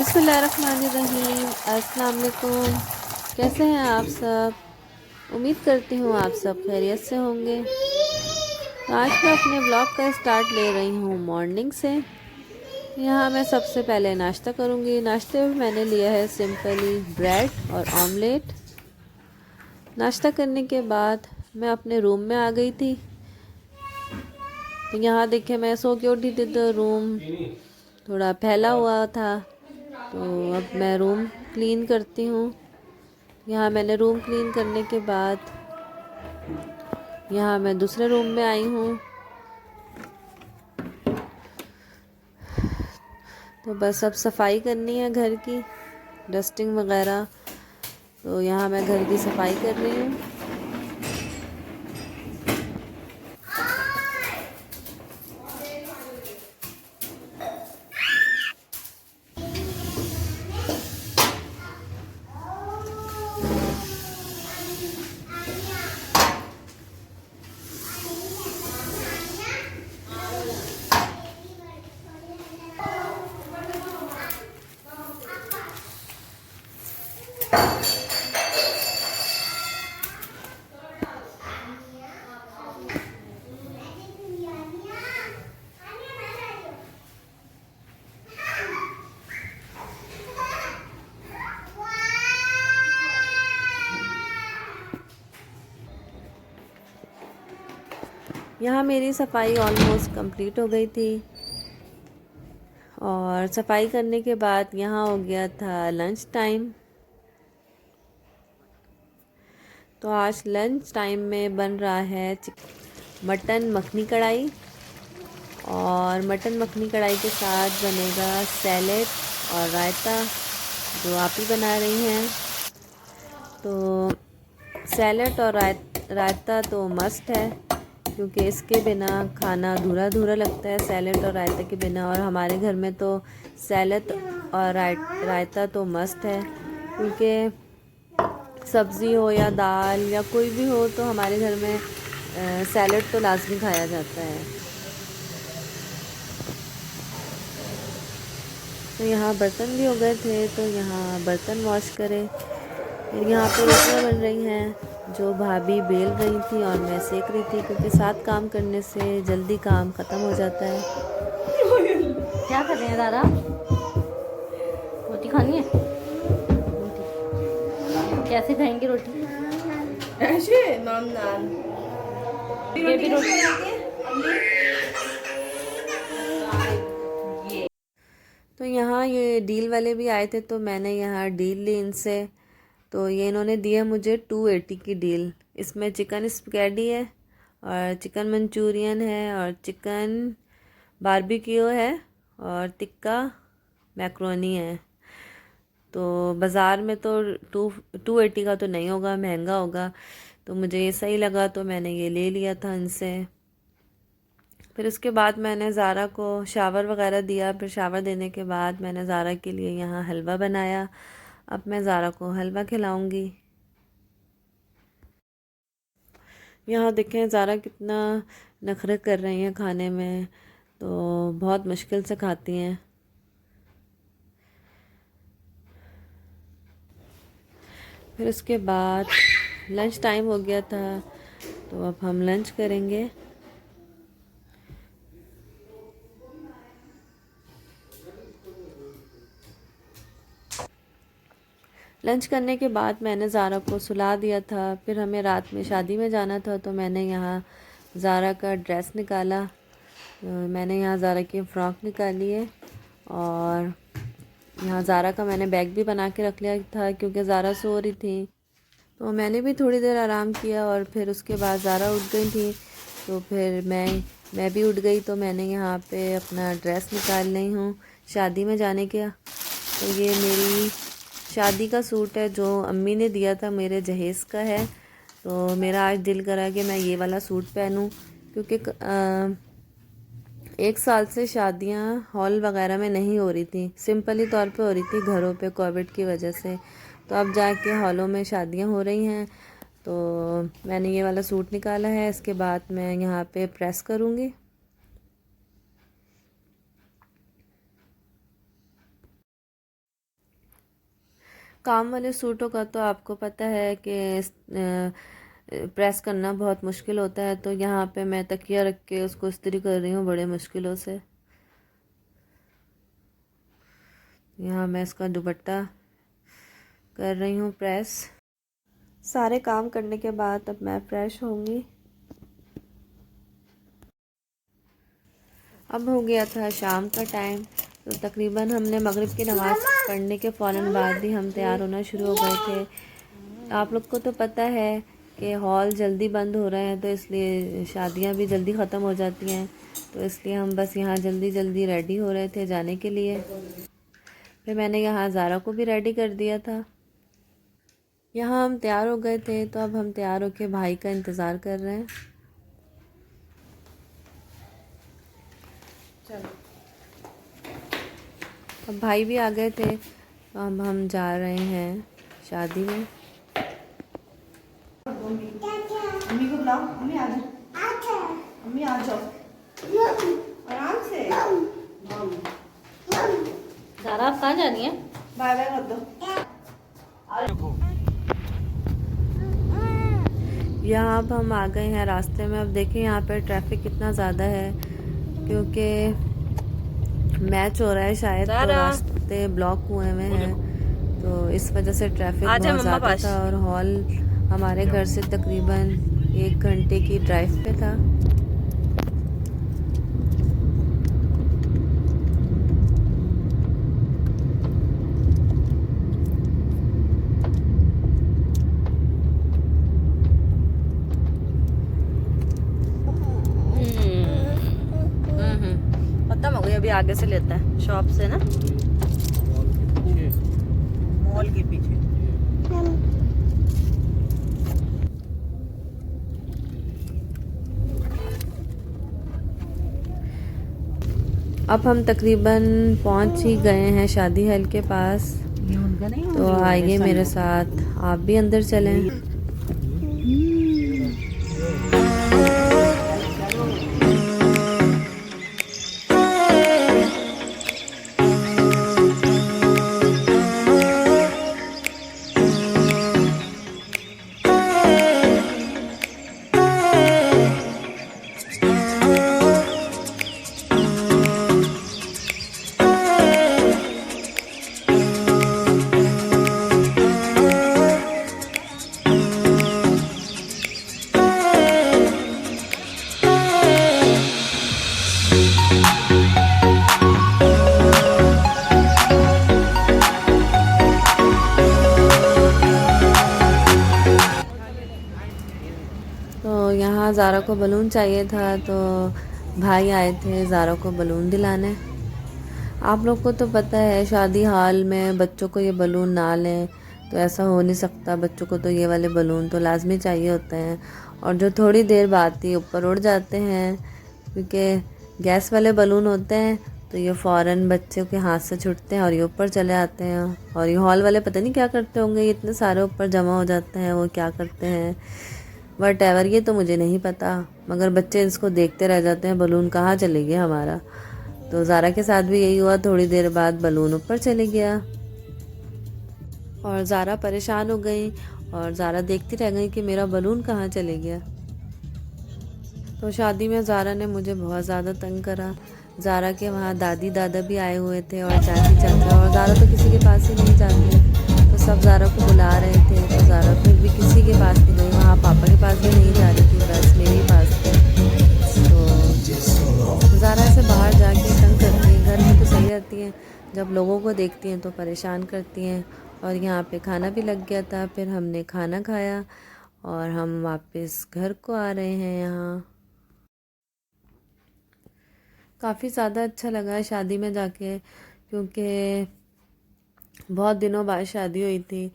बिस्मिल्लाहिर्रहमानिर्रहीम। अस्सलाम वालेकुम। कैसे हैं आप सब? उम्मीद करती हूँ आप सब खैरियत से होंगे। तो आज मैं अपने ब्लॉग का स्टार्ट ले रही हूँ मॉर्निंग से। यहाँ मैं सबसे पहले नाश्ता करूँगी। नाश्ते में मैंने लिया है सिंपली ब्रेड और ऑमलेट। नाश्ता करने के बाद मैं अपने रूम में आ गई थी। तो यहाँ देखिए मैं सो के उठी थी तो रूम थोड़ा फैला हुआ था। तो अब मैं रूम क्लीन करती हूँ। यहाँ मैंने रूम क्लीन करने के बाद यहाँ मैं दूसरे रूम में आई हूँ। तो बस अब सफाई करनी है घर की, डस्टिंग वगैरह। तो यहाँ मैं घर की सफाई कर रही हूँ। यहाँ मेरी सफाई ऑलमोस्ट कंप्लीट हो गई थी। और सफाई करने के बाद यहाँ हो गया था लंच टाइम। तो आज लंच टाइम में बन रहा है मटन मखनी कढ़ाई। और मटन मखनी कढ़ाई के साथ बनेगा सैलेड और रायता, जो आप ही बना रही हैं। तो सैलेड और रायता तो मस्ट है, क्योंकि इसके बिना खाना अधूरा अधूरा लगता है, सैलेड और रायता के बिना। और हमारे घर में तो सैलेड और रायता तो मस्ट है, क्योंकि सब्ज़ी हो या दाल या कोई भी हो तो हमारे घर में सैलेड तो लाजमी खाया जाता है। तो यहाँ बर्तन भी हो गए थे, तो यहाँ बर्तन वॉश करें। और यहाँ पे रोटियाँ बन रही हैं, जो भाभी बेल रही थी और मैं सेक रही थी, क्योंकि साथ काम करने से जल्दी काम ख़त्म हो जाता है। क्या कर रहे हैं दादा? रोटी खानी है? रोटी कैसे खाएंगे रोटी? ऐसे नान नान बेबी रोटी। तो यहाँ ये डील वाले भी आए थे, तो मैंने यहाँ डील ली इनसे। तो ये इन्होंने दिया मुझे 280 की डील। इसमें चिकन स्पैगेटी है और चिकन मंचूरियन है और चिकन बारबेक्यू है और टिक्का मैक्रोनी है। तो बाज़ार में तो 280 का तो नहीं होगा, महंगा होगा। तो मुझे ये सही लगा, तो मैंने ये ले लिया था इनसे। फिर उसके बाद मैंने ज़ारा को शावर वगैरह दिया। फिर शावर देने के बाद मैंने ज़ारा के लिए यहाँ हलवा बनाया। अब मैं ज़ारा को हलवा खिलाऊंगी। यहाँ देखें ज़ारा कितना नखरे कर रही हैं खाने में, तो बहुत मुश्किल से खाती हैं। फिर उसके बाद लंच टाइम हो गया था, तो अब हम लंच करेंगे। लंच करने के बाद मैंने ज़ारा को सुला दिया था। फिर हमें रात में शादी में जाना था, तो मैंने यहाँ ज़ारा का ड्रेस निकाला। मैंने यहाँ ज़ारा की फ़्रॉक निकाली है। और यहाँ ज़ारा का मैंने बैग भी बना के रख लिया था, क्योंकि ज़ारा सो रही थी। तो मैंने भी थोड़ी देर आराम किया और फिर उसके बाद ज़ारा उठ गई थी। तो फिर मैं भी उठ गई। तो मैंने यहाँ पे अपना ड्रेस निकाल ली हूँ शादी में जाने का। तो ये मेरी शादी का सूट है, जो अम्मी ने दिया था, मेरे जहेज़ का है। तो मेरा आज दिल करा कि मैं ये वाला सूट पहनूं, क्योंकि 1 साल से शादियां हॉल वगैरह में नहीं हो रही थी, सिंपली तौर पे हो रही थी घरों पे कोविड की वजह से। तो अब जाके हॉलों में शादियां हो रही हैं। तो मैंने ये वाला सूट निकाला है। इसके बाद मैं यहाँ पे प्रेस करूँगी। काम वाले सूटों का तो आपको पता है कि प्रेस करना बहुत मुश्किल होता है, तो यहाँ पे मैं तकिया रख के उसको इस्त्री कर रही हूँ बड़े मुश्किलों से। यहाँ मैं इसका दुपट्टा कर रही हूँ प्रेस। सारे काम करने के बाद अब मैं फ्रेश होंगी। अब हो गया था शाम का टाइम, तो तकरीबन हमने मगरिब की नमाज़ पढ़ने के फ़ौरन बाद ही हम तैयार होना शुरू हो गए थे। आप लोग को तो पता है कि हॉल जल्दी बंद हो रहे हैं, तो इसलिए शादियां भी जल्दी ख़त्म हो जाती हैं, तो इसलिए हम बस यहाँ जल्दी जल्दी रेडी हो रहे थे जाने के लिए। फिर मैंने यहाँ ज़ारा को भी रेडी कर दिया था। यहाँ हम तैयार हो गए थे, तो अब हम तैयार होके भाई का इंतज़ार कर रहे हैं। अब भाई भी आ गए थे, तो अब हम जा रहे हैं शादी में। मम्मी को बुलाओ, मम्मी आ जाओ, मम्मी आ जाओ आराम से। ज़ारा आप कहाँ जा रही हैं? बाय बाय कर दो। यहाँ अब हम आ गए हैं रास्ते में। अब देखें यहाँ पर ट्रैफिक कितना ज़्यादा है, क्योंकि मैच हो रहा है शायद, तो रास्ते ब्लॉक हुए हुए हैं, तो इस वजह से ट्रैफिक बहुत ज़्यादा था। और हॉल हमारे घर से तकरीबन 1 घंटे की ड्राइव पे था। खत्म हो गई, अभी आगे से लेता है शॉप से ना, मॉल के पीछे। अब हम तकरीबन पहुंच ही गए हैं शादी हॉल के पास, तो आइए मेरे साथ, आप भी अंदर चलें। तो यहाँ ज़ारा को बलून चाहिए था, तो भाई आए थे ज़ारा को बलून दिलाने। आप लोग को तो पता है शादी हाल में बच्चों को ये बलून ना लें तो ऐसा हो नहीं सकता। बच्चों को तो ये वाले बलून तो लाजमी चाहिए होते हैं, और जो थोड़ी देर बाद ही ऊपर उड़ जाते हैं, क्योंकि गैस वाले बलून होते हैं तो ये फ़ौरन बच्चों के हाथ से छूटते हैं और ये ऊपर चले आते हैं। और ये हॉल वाले पता नहीं क्या करते होंगे, ये इतने सारे ऊपर जमा हो जाते हैं, वो क्या करते हैं वट एवर, ये तो मुझे नहीं पता, मगर बच्चे इसको देखते रह जाते हैं बलून कहाँ चले गया हमारा। तो ज़ारा के साथ भी यही हुआ, थोड़ी देर बाद बलून ऊपर चले गया और ज़ारा परेशान हो गई, और ज़ारा देखती रह गई कि मेरा बलून कहाँ चले गया। तो शादी में ज़ारा ने मुझे बहुत ज़्यादा तंग करा। ज़ारा के वहाँ दादी दादा भी आए हुए थे और चाची चाचा, और ज़ारा तो किसी के पास ही नहीं जाती, तो सब ज़ारा को बुला रहे थे, तो ज़ारा फिर भी किसी के पास नहीं गई। वहाँ पापा के पास भी नहीं जा रही थी, बस मेरे ही पास थे। तो ज़ारा ऐसे बाहर जाके तंग करती हैं, घर में तो सही रहती हैं, जब लोगों को देखती हैं तो परेशान करती हैं। और यहाँ पे खाना भी लग गया था, फिर हमने खाना खाया और हम वापस घर को आ रहे हैं। यहाँ काफ़ी ज़्यादा अच्छा लगा शादी में जाके, क्योंकि बहुत दिनों बाद शादी हुई थी,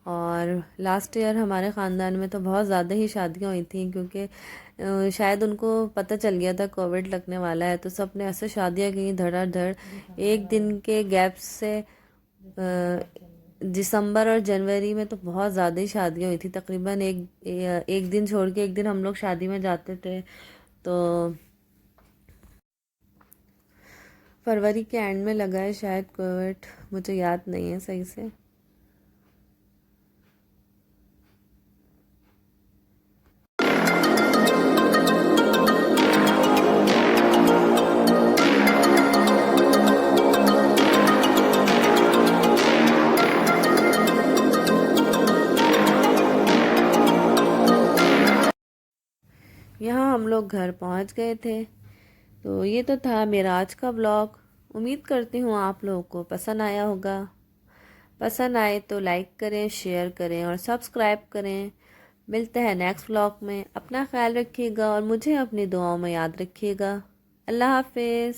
और लास्ट ईयर हमारे ख़ानदान में तो बहुत ज़्यादा ही शादियां हुई थी, क्योंकि शायद उनको पता चल गया था कोविड लगने वाला है, तो सब ने ऐसे शादियां की धड़ाधड़। एक दिन के गैप से दिसंबर और जनवरी में तो बहुत ज़्यादा ही शादियां हुई थी। तकरीबन एक दिन छोड़ के एक दिन हम लोग शादी में जाते थे। तो फरवरी के एंड में लगा है शायद कोविड, मुझे याद नहीं है सही से। लोग घर पहुंच गए थे। तो ये तो था मेरा आज का व्लॉग। उम्मीद करती हूँ आप लोगों को पसंद आया होगा। पसंद आए तो लाइक करें, शेयर करें और सब्सक्राइब करें। मिलते हैं नेक्स्ट व्लॉग में। अपना ख्याल रखिएगा और मुझे अपनी दुआओं में याद रखिएगा। अल्लाह हाफिज़।